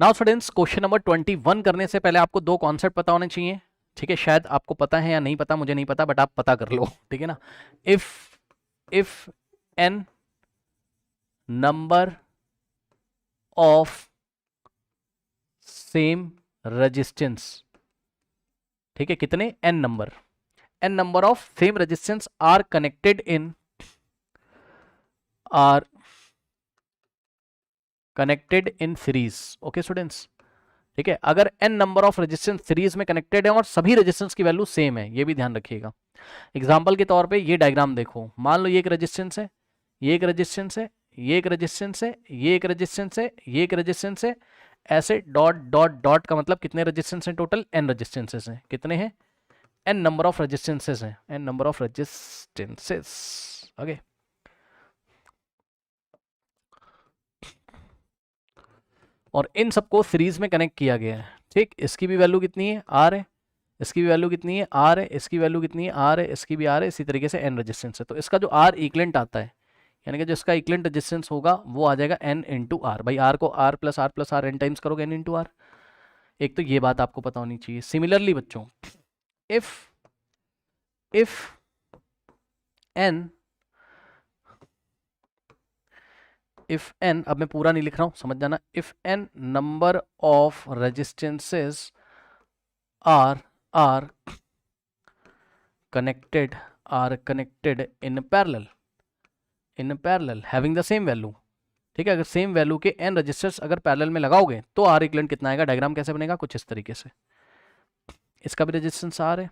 Now students, question number 21 करने से पहले आपको दो कॉन्सेप्ट पता होने चाहिए। ठीक है, शायद आपको पता है या नहीं पता, मुझे नहीं पता, बट आप पता कर लो। ठीक है ना। If if N number of same resistance, ठीक है, कितने N number of same resistance are connected in series. Okay students, ठीक है, अगर n number of resistance series में कनेक्टेड है और सभी रेजिस्टेंस की वैल्यू सेम है, ये भी ध्यान रखिएगा। एग्जांपल के तौर पे ये डायग्राम देखो, मान लो ये एक रेजिस्टेंस है, ये एक रेजिस्टेंस है, ये एक रेजिस्टेंस है, ये एक रेजिस्टेंस है, ये एक रेजिस्टेंस है, ऐसे डॉट डॉट डॉट का मतलब कितने रेजिस्टेंस हैं टोटल? n रेजिस्टेंसेस हैं। कितने हैं? n नंबर ऑफ रेजिस्टेंसेस हैं, n number of resistances. Okay, और इन सबको सीरीज में कनेक्ट किया गया है। ठीक, इसकी भी वैल्यू कितनी है? आर है, इसकी भी वैल्यू कितनी है? आर है, इसकी वैल्यू कितनी है? आर है, इसकी भी आर है, इसी तरीके से एन रेजिस्टेंस है। तो इसका जो आर इक्विवेलेंट आता है, यानी कि जो इसका इक्विवेलेंट रेजिस्टेंस होगा वो आ जाएगा एन इंटू आर। भाई आर को R plus R N times करोगे एन इंटू आर। एक तो ये बात आपको पता होनी चाहिए। सिमिलरली बच्चों, इफ एन अब मैं पूरा नहीं लिख रहा हूं, समझ जाना। If N number of resistances are connected in parallel having the same value. ठीक है, अगर सेम वैल्यू के n रजिस्टर्स अगर पैरेलल में लगाओगे तो आर इक्विवेलेंट कितना आएगा? डायग्राम कैसे बनेगा? कुछ इस तरीके से। इसका भी रेजिस्टेंस आर है,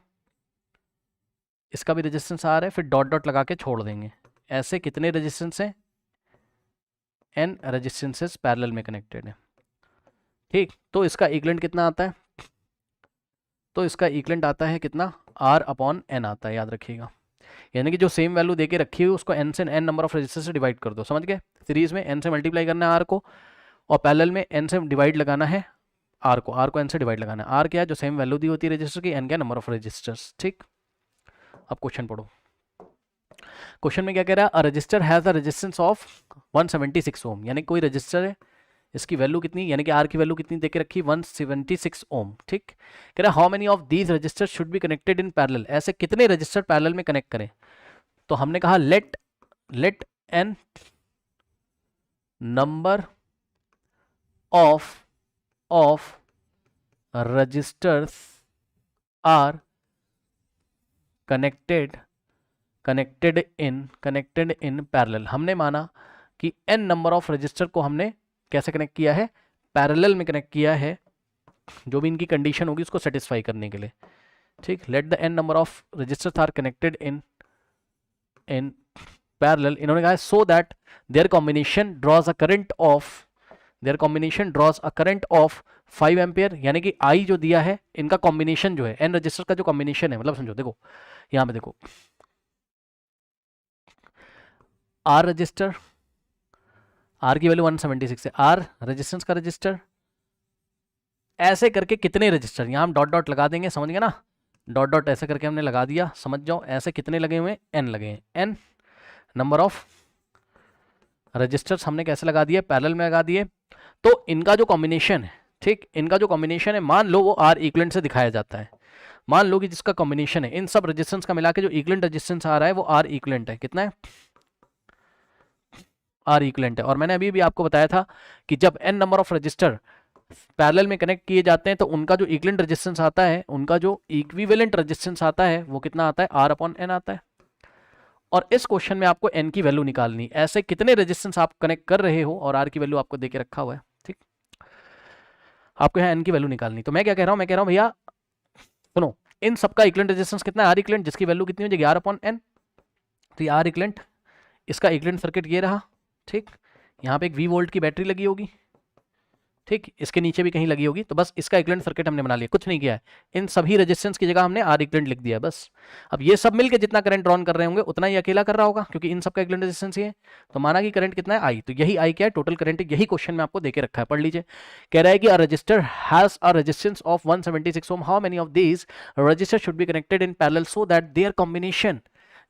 इसका भी रेजिस्टेंस आर है, फिर डॉट डॉट लगा के छोड़ देंगे। ऐसे कितने रेजिस्टेंस हैं? n रेजिस्टेंसेस पैरेलल में कनेक्टेड है। ठीक, तो इसका इक्विवेलेंट कितना आता है? तो इसका इक्विवेलेंट आता है कितना? r अपॉन n आता है, याद रखिएगा। यानी कि जो सेम वैल्यू देके रखी हुई उसको n से n नंबर ऑफ रजिस्टर से डिवाइड कर दो। समझ गए? सीरीज में n से मल्टीप्लाई करना है r को, और पैरेलल में n से डिवाइड लगाना है r को n से डिवाइड लगाना है। r क्या है? जो सेम वैल्यू दी होती है रजिस्टर की, n क्या? Number of resistors. ठीक, अब क्वेश्चन पढ़ो। क्वेश्चन में क्या कह रहा है? A register has a resistance of 176 ohm, यानी कोई रजिस्टर है, इसकी वैल्यू कितनी, यानी कि आर की वैल्यू कितनी देके रखी? 176 ओम। ठीक, कह रहा है how many of these register should be connected in parallel, ऐसे कितने रजिस्टर पैरेलल में कनेक्ट करें? तो हमने कहा let N number of resistors are connected in parallel. हमने माना कि n नंबर ऑफ रजिस्टर को हमने कैसे कनेक्ट किया है? पैरेलल में कनेक्ट किया है, जो भी इनकी कंडीशन होगी उसको सेटिस्फाई करने के लिए। ठीक, let the n number of resistors are connected in parallel. इन्होंने कहा so that there combination draws a current of 5 ampere, यानी कि I जो दिया है, इनका कॉम्बिनेशन जो है, n रजिस्टर का जो कॉम्बिनेशन है, मतलब समझो, देखो यहां पे देखो, R रजिस्टर, R की वैल्यू 176 है, R रेजिस्टेंस का रजिस्टर, ऐसे करके कितने रजिस्टर, यहां हम डॉट डॉट लगा देंगे, समझ गए ना? डॉट डॉट ऐसे करके हमने लगा दिया, समझ जाओ। ऐसे कितने लगे हुए? n लगे हैं, n नंबर ऑफ रजिस्टर्स हमने कैसे लगा दिए? पैरेलल में लगा दिए। तो इनका जो कॉम्बिनेशन है, ठीक, इनका जो कॉम्बिनेशन है, मान लो वो R इक्विवेलेंट से दिखाया जाता है। मान लो कि जिसका कॉम्बिनेशन है इन सब रेजिस्टेंस का मिला के जो इक्विवेलेंट रेजिस्टेंस आ रहा है वो R इक्विवेलेंट है। कितना है? R इक्विवेलेंट है। और मैंने अभी भी आपको बताया था कि जब n number of register parallel में कनेक्ट किए जाते हैं तो उनका जो इक्विवेलेंट रेजिस्टेंस आता है, उनका जो इक्विवेलेंट रेजिस्टेंस आता है वो कितना आता है? R अपॉन n आता है। और इस क्वेश्चन में आपको n की वैल्यू निकालनी। ऐसे कितने रेजिस्टेंस आप कनेक्ट कर रहे हो और R की वैल्यू आपको देके रखा हुआ है। ठीक, आपको यहाँ n की वैल्यू निकालनी। तो मैं क्या कह रहा हूँ? मैं कह रहा हूँ भैया सुनो, इन सबका इक्विवेलेंट रेजिस्टेंस कितना है? R इक्विवेलेंट, जिसकी वैल्यू कितनी हो जाएगी? R upon n। तो ये R इक्विवेलेंट, इसका इक्विवेलेंट सर्किट ये रहा। ठीक, यहाँ पे एक V वोल्ट की बैटरी लगी होगी, ठीक, इसके नीचे भी कहीं लगी होगी। तो बस इसका इक्विवेलेंट सर्किट हमने बना लिया, कुछ नहीं किया है। इन सभी रेजिस्टेंस की जगह हमने R इक्विवेलेंट लिख दिया है बस। अब ये सब मिलके जितना करंट ड्रॉन कर रहे होंगे उतना ही अकेला कर रहा होगा, क्योंकि इन सबका इक्विवेलेंट रेजिस्टेंस ही है। तो माना कि करंट कितना है? I। तो यही I क्या है? Total current. यही क्वेश्चन में आपको देके रखा है, पढ़ लीजिए। कह रहा है कि a register has a resistance of 176 ohm, how many of these register should be connected in parallel so that there combination,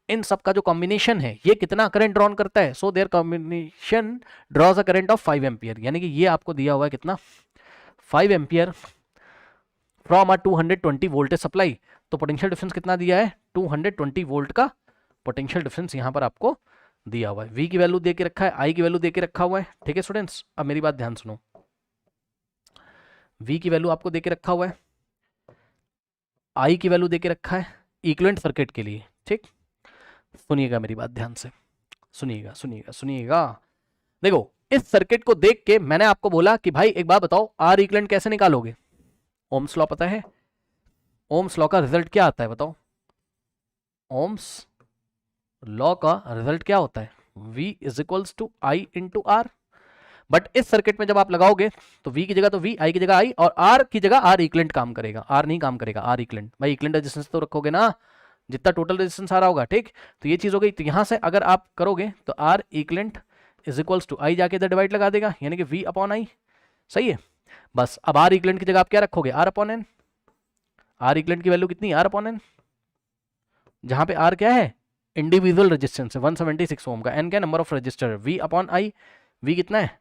इन सब का जो कॉम्बिनेशन है ये कितना करंट ड्रॉन करता है? So there combination draws a current of 5 ampere, यानी कि ये आपको दिया हुआ है कितना? 5 ampere from a 220 voltage supply. तो पोटेंशियल डिफरेंस कितना दिया है, 220 वोल्ट का पोटेंशियल डिफरेंस यहाँ पर आपको दिया हुआ है। वी की वैल्यू दे के रखा है, आई की वैल्यू दे के रखा हुआ है। ठीक है स्टूडेंट्स, अब मेरी बात ध्यान सुनो, वी की वैल्यू आपको दे के रखा हुआ है, आई की वैल्यू दे के रखा है इक्विवेलेंट सर्किट के लिए। ठीक, सुनिएगा मेरी बात ध्यान से, सुनिएगा सुनिएगा सुनिएगा। देखो इस सर्किट को देख के मैंने आपको बोला कि भाई एक बात बताओ, आर इक्विवेलेंट कैसे निकालोगे? ओम्स लॉ पता है? ओम्स लॉ का रिजल्ट क्या आता है बताओ? ओम्स लॉ का रिजल्ट क्या होता है? V is equals to I into R. But इस सर्किट में जब आप लगाओगे तो V की जगह तो V, I की जगह I और R की जगह R इक्विवेलेंट काम करेगा। R नहीं काम करेगा, R इक्विवेलेंट। भाई इक्विवेलेंट रेजिस्टेंस तो रखोगे ना, जितना टोटल रेजिस्टेंस आ रहा होगा। ठीक, तो ये चीज हो गई। तो यहां से अगर आप करोगे तो R equivalent is equals to I जाके इधर डिवाइड लगा देगा, यानी कि V अपॉन I। सही है, बस अब R इक्विवेलेंट की जगह आप क्या रखोगे? R upon N। R equivalent की वैल्यू कितनी? R अपॉन N, जहां पे R क्या है? इंडिविजुअल रेजिस्टेंस है 176 ओम का। N क्या? Number of register. V upon I, V कितना है?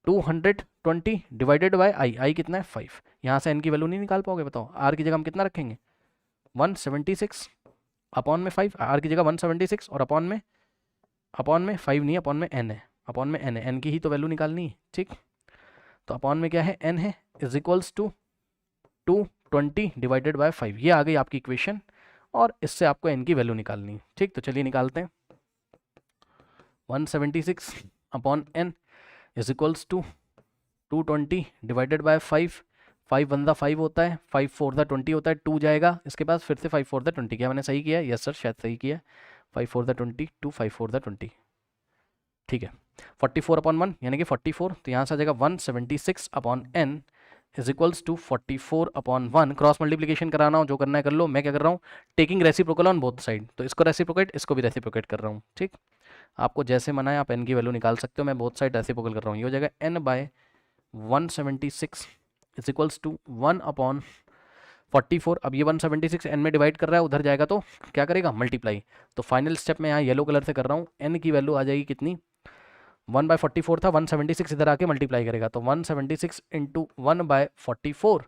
220 डिवाइडेड बाय I कितना है? 5। यहाँ से N की वैल्यू नहीं निकाल पाओगे, बताओ। R की जगह हम कितना रखेंगे? 176 अपॉन में 5। R की जगह 176 और अपॉन में 5 नहीं, अपॉन में N है, अपॉन में N है। N की ही तो वैल्यू निकालनी है। ठीक, तो अपॉन में क्या है? N है, is equals to 220 divided by 5। ये आ गई आपकी इक्वेशन और इससे आपको N की वैल्यू निकालनी है। ठीक, तो चलिए निकालते हैं। 176 upon N is equals to 220 divided by 5। 5 1 5 होता है, 5 4 20 होता है, 2 जाएगा इसके पास, फिर से 5 4 20। क्या मैंने सही किया? यस सर, शायद सही किया। 5 4 20 2 5 4 20। ठीक है, 44 अपॉन 1 यानी कि 44। तो यहाँ से आ जाएगा 176 upon N is equals to 44 upon 1। Cross multiplication कराना हो, जो करना है कर लो। मैं क्या कर रहा हूँ? Taking reciprocal on both side. तो इसको रेसिप्रोकेट, इसको भी रेसिप्रोकेट कर रहा हूँ। ठीक, आपको जैसे मना है आप N की वैल्यू निकाल सकते हो। मैं बोथ साइड रेसिप्रोकल कर रहा हूँ। ये हो जाएगा N by 176 is equals to 1 upon 44। अब ये 176 N में डिवाइड कर रहा है, उधर जाएगा तो क्या करेगा? मल्टीप्लाई। तो फाइनल स्टेप में यहाँ येलो कलर से कर रहा हूँ। N की वैल्यू आ जाएगी कितनी? 1 बाय 44 था, 176 इधर आके मल्टीप्लाई करेगा, तो 176 इंटू 1 बाय 44।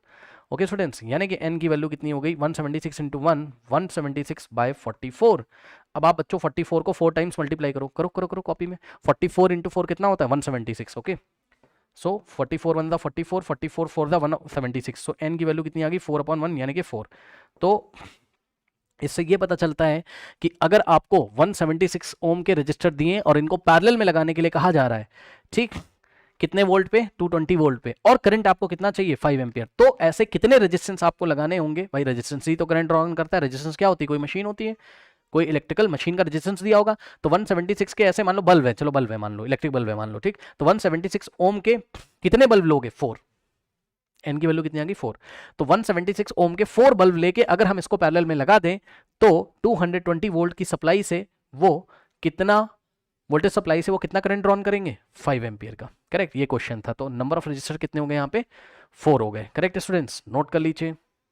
ओके स्टूडेंट्स, यानी कि N की वैल्यू कितनी हो गई? 176 इंटू 1, 176 बाय 44। अब आप बच्चों 44 को 4 टाइम्स मल्टीप्लाई करो, करो करो करो कॉपी में। 44 इंटू 4 कितना होता है? 176। ओके, सो 44 1 44, 44 4 176। सो N की वैल्यू कितनी आ गई? 4 अपॉन 1 यानी कि 4। तो इससे ये पता चलता है कि अगर आपको 176 ओम के रजिस्टर दिए और इनको पैरेलल में लगाने के लिए कहा जा रहा है, ठीक, कितने वोल्ट पे? 220 वोल्ट पे, और करंट आपको कितना चाहिए? 5 एम्पियर। तो ऐसे कितने रेजिस्टेंस आपको लगाने होंगे? भाई रेजिस्टेंस ही तो करंट ड्रॉ करता है। रेजिस्टेंस क्या होती है? कोई मशीन होती है, कोई इलेक्ट्रिकल मशीन का रेजिस्टेंस दिया होगा। तो 176 के ऐसे मान लो बल्ब है, चलो बल्ब है मान लो, इलेक्ट्रिक बल्ब है मान लो। ठीक, तो 176 ओम के कितने बल्ब लोगे? 4। N की वैल्यू कितनी आ गई? 4। तो 176 ओम के 4 बल्ब लेके अगर हम इसको पैरेलल में लगा दें तो 220 वोल्ट की सप्लाई से वो कितना वोल्टेज सप्लाई से वो कितना करंट ड्रॉन करेंगे? 5 एम्पियर का। करेक्ट, ये क्वेश्चन था। तो नंबर ऑफ रजिस्टर कितने हो गए यहाँ पे? 4 हो गए। करेक्ट स्टूडेंट्स, नोट कर लीजिए।